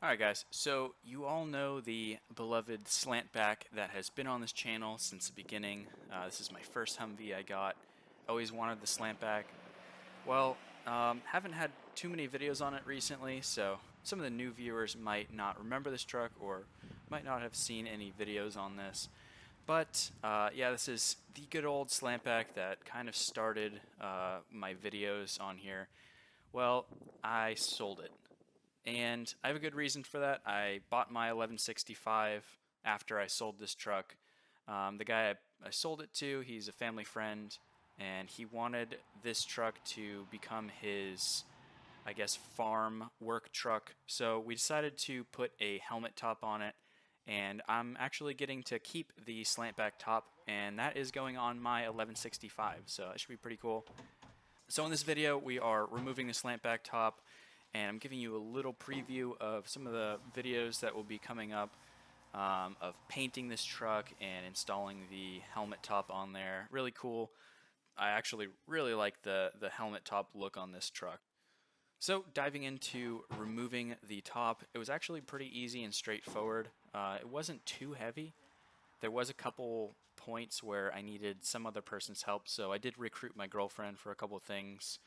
Alright guys, so you all know the beloved Slantback that has been on this channel since the beginning. This is my first Humvee I got. Always wanted the Slantback. Well, haven't had too many videos on it recently, so some of the new viewers might not remember this truck or might not have seen any videos on this. But yeah, this is the good old Slantback that kind of started my videos on here. Well, I sold it. And I have a good reason for that. I bought my 1165 after I sold this truck. The guy I sold it to, he's a family friend, and he wanted this truck to become his, I guess, farm work truck. So we decided to put a helmet top on it, and I'm actually getting to keep the slantback top, and that is going on my 1165, so that should be pretty cool. So in this video, we are removing the slantback top, and I'm giving you a little preview of some of the videos that will be coming up of painting this truck and installing the helmet top on there. Really cool. I actually really like the helmet top look on this truck. So diving into removing the top, it was actually pretty easy and straightforward. It wasn't too heavy. There was a couple points where I needed some other person's help, so I did recruit my girlfriend for a couple of things,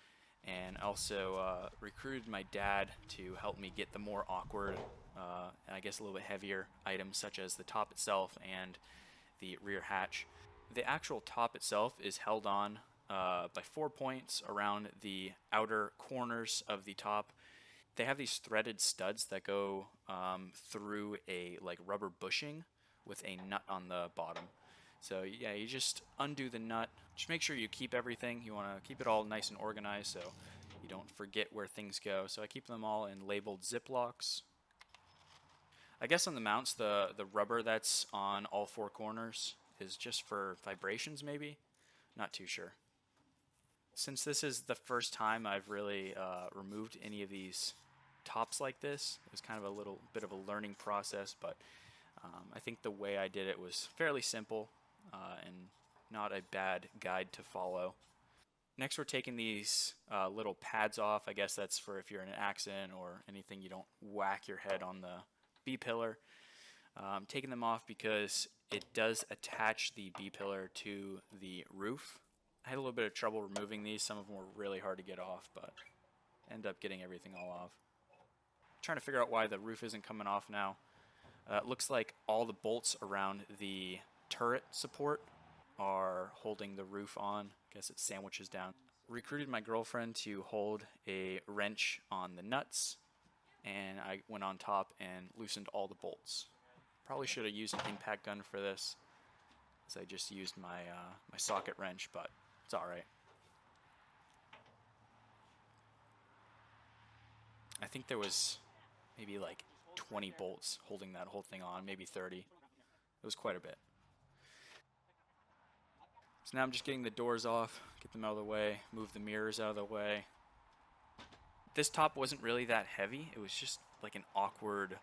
and also recruited my dad to help me get the more awkward, and I guess a little bit heavier items such as the top itself and the rear hatch. The actual top itself is held on by 4 points around the outer corners of the top. They have these threaded studs that go through a like rubber bushing with a nut on the bottom. So yeah, you just undo the nut. Just make sure you keep everything. You want to keep it all nice and organized so you don't forget where things go. So I keep them all in labeled Ziplocs. I guess on the mounts, the rubber that's on all 4 corners is just for vibrations maybe? Not too sure. Since this is the first time I've really removed any of these tops like this, it was kind of a little bit of a learning process, but I think the way I did it was fairly simple and not a bad guide to follow. Next, we're taking these little pads off. I guess that's for if you're in an accident or anything, you don't whack your head on the B-pillar. Taking them off because it does attach the B-pillar to the roof. I had a little bit of trouble removing these. Some of them were really hard to get off, but end up getting everything all off. Trying to figure out why the roof isn't coming off now. It looks like all the bolts around the turret support are holding the roof on. I guess it sandwiches down. Recruited my girlfriend to hold a wrench on the nuts, and I went on top and loosened all the bolts. Probably should have used an impact gun for this, as I just used my my socket wrench, but it's alright. I think there was maybe like 20 bolts holding that whole thing on, maybe 30. It was quite a bit. So now I'm just getting the doors off, get them out of the way, move the mirrors out of the way. This top wasn't really that heavy. It was just like an awkward,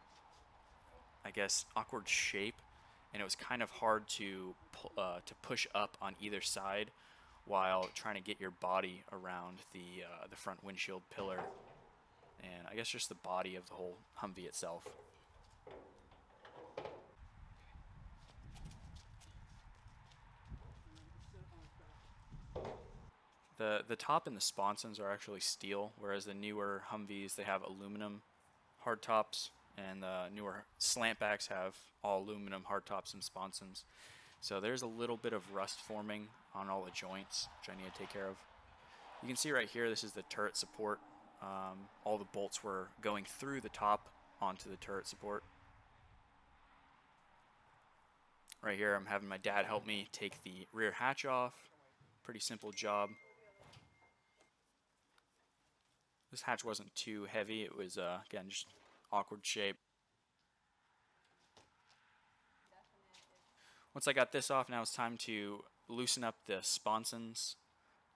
I guess, awkward shape, and it was kind of hard to push up on either side while trying to get your body around the front windshield pillar, and I guess just the body of the whole Humvee itself. The top and the sponsons are actually steel, whereas the newer Humvees, they have aluminum hardtops, and the newer Slantbacks have all aluminum hardtops and sponsons. So there's a little bit of rust forming on all the joints, which I need to take care of. You can see right here, this is the turret support. All the bolts were going through the top onto the turret support. Right here, I'm having my dad help me take the rear hatch off. Pretty simple job. This hatch wasn't too heavy. It was, again, just awkward shape. Once I got this off, now it's time to loosen up the sponsons.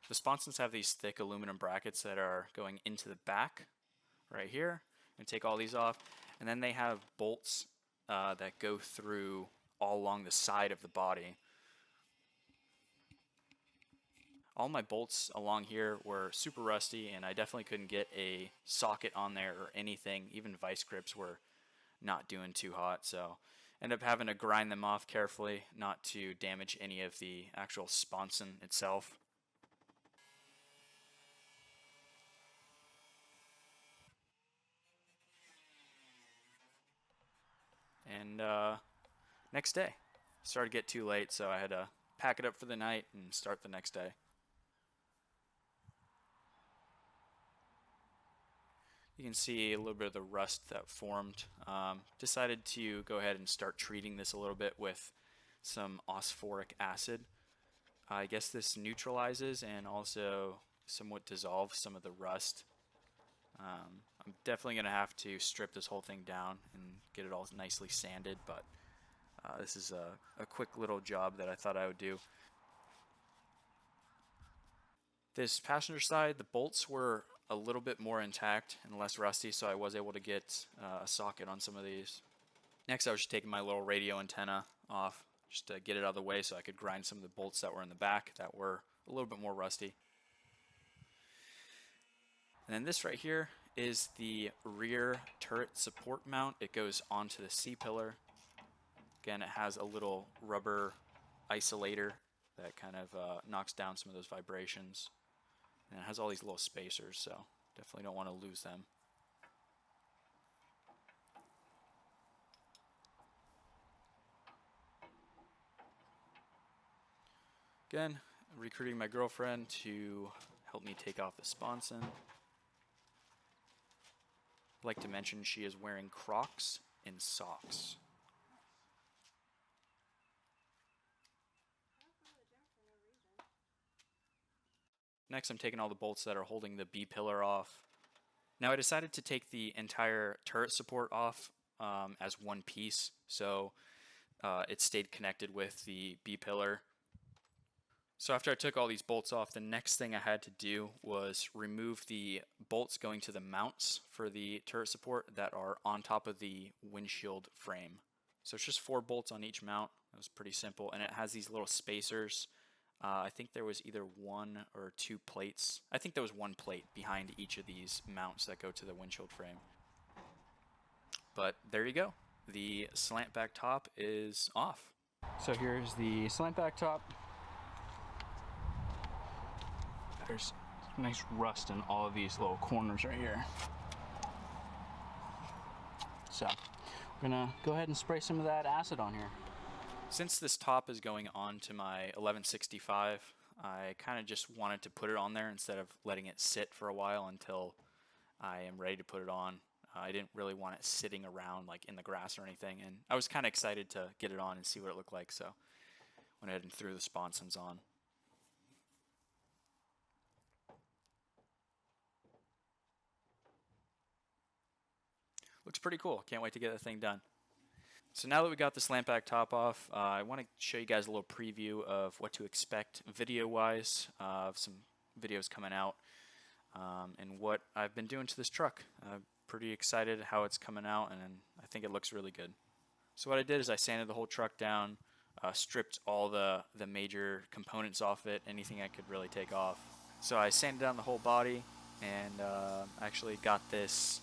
The sponsons have these thick aluminum brackets that are going into the back right here. I'm going to take all these off. And then they have bolts that go through all along the side of the body. All my bolts along here were super rusty, and I definitely couldn't get a socket on there or anything. Even vice grips were not doing too hot, so end up having to grind them off carefully not to damage any of the actual sponson itself. And next day, started to get too late, so I had to pack it up for the night and start the next day. You can see a little bit of the rust that formed. Decided to go ahead and start treating this a little bit with some phosphoric acid. I guess this neutralizes and also somewhat dissolves some of the rust. I'm definitely going to have to strip this whole thing down and get it all nicely sanded, but this is a quick little job that I thought I would do. This passenger side, the bolts were a little bit more intact and less rusty, so I was able to get a socket on some of these. Next, I was just taking my little radio antenna off just to get it out of the way so I could grind some of the bolts that were in the back that were a little bit more rusty. And then this right here is the rear turret support mount. It goes onto the C-pillar. Again, it has a little rubber isolator that kind of knocks down some of those vibrations. And it has all these little spacers, so definitely don't want to lose them. Again, recruiting my girlfriend to help me take off the sponson. I'd like to mention she is wearing Crocs and socks. Next, I'm taking all the bolts that are holding the B-pillar off. Now, I decided to take the entire turret support off as one piece, so it stayed connected with the B-pillar. So after I took all these bolts off, the next thing I had to do was remove the bolts going to the mounts for the turret support that are on top of the windshield frame. So it's just 4 bolts on each mount. It was pretty simple, and it has these little spacers. I think there was either 1 or 2 plates. I think there was 1 plate behind each of these mounts that go to the windshield frame. But there you go. The Slantback top is off. So here's the Slantback top. There's nice rust in all of these little corners right here. So we're gonna go ahead and spray some of that acid on here. Since this top is going on to my 1165, I kind of just wanted to put it on there instead of letting it sit for a while until I am ready to put it on. I didn't really want it sitting around like in the grass or anything, and I was kind of excited to get it on and see what it looked like, so went ahead and threw the sponsons on. Looks pretty cool. Can't wait to get the thing done. So now that we got the Slantback top off, I want to show you guys a little preview of what to expect video-wise of some videos coming out and what I've been doing to this truck. I'm pretty excited how it's coming out, and I think it looks really good. So what I did is I sanded the whole truck down, stripped all the major components off it, anything I could really take off. So I sanded down the whole body and actually got this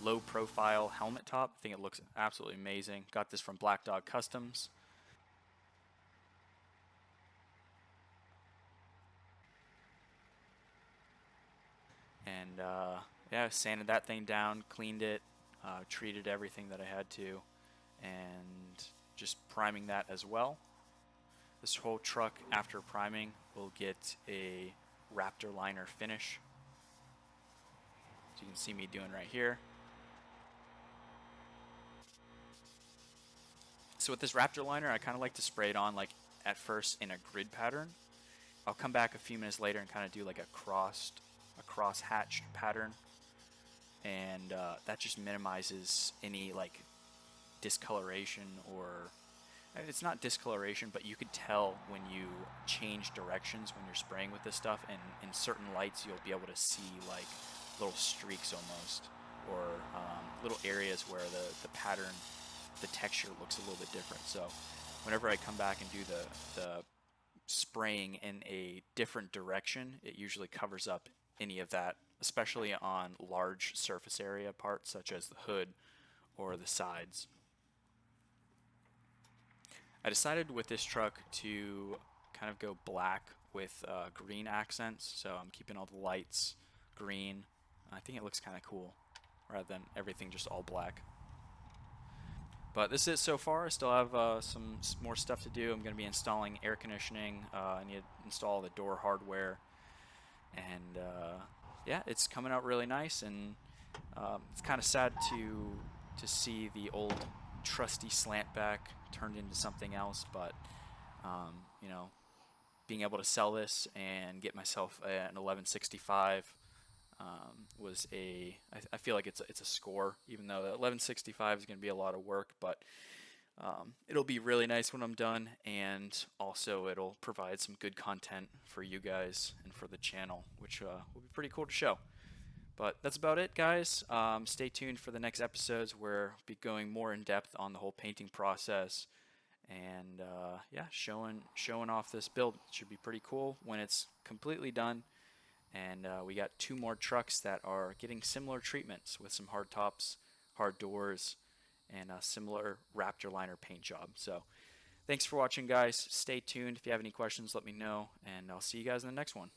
low profile helmet top. I think it looks absolutely amazing. Got this from Black Dog Customs. And yeah, sanded that thing down, cleaned it, treated everything that I had to, and just priming that as well. This whole truck, after priming, will get a Raptor liner finish. So you can see me doing right here. So with this Raptor liner, I kind of like to spray it on like at first in a grid pattern. I'll come back a few minutes later and kind of do like a cross-hatched pattern, and that just minimizes any like discoloration, or it's not discoloration, but you could tell when you change directions when you're spraying with this stuff, and in certain lights you'll be able to see like little streaks almost, or little areas where the pattern, the texture looks a little bit different. So whenever I come back and do the spraying in a different direction, it usually covers up any of that, especially on large surface area parts such as the hood or the sides. I decided with this truck to kind of go black with green accents, so I'm keeping all the lights green. I think it looks kind of cool rather than everything just all black. But this is it so far. I still have some more stuff to do. I'm going to be installing air conditioning. I need to install the door hardware, and yeah, it's coming out really nice. And it's kind of sad to see the old trusty Slantback turned into something else, but you know, being able to sell this and get myself an 1165 was I feel like it's a score, even though the 1165 is going to be a lot of work, but it'll be really nice when I'm done, and also it'll provide some good content for you guys and for the channel, which will be pretty cool to show. But that's about it, guys. Stay tuned for the next episodes where we'll be going more in depth on the whole painting process, and yeah, showing off this build. It should be pretty cool when it's completely done. And we got 2 more trucks that are getting similar treatments with some hard tops, hard doors, and a similar Raptor liner paint job. So thanks for watching, guys. Stay tuned. If you have any questions, let me know, and I'll see you guys in the next one.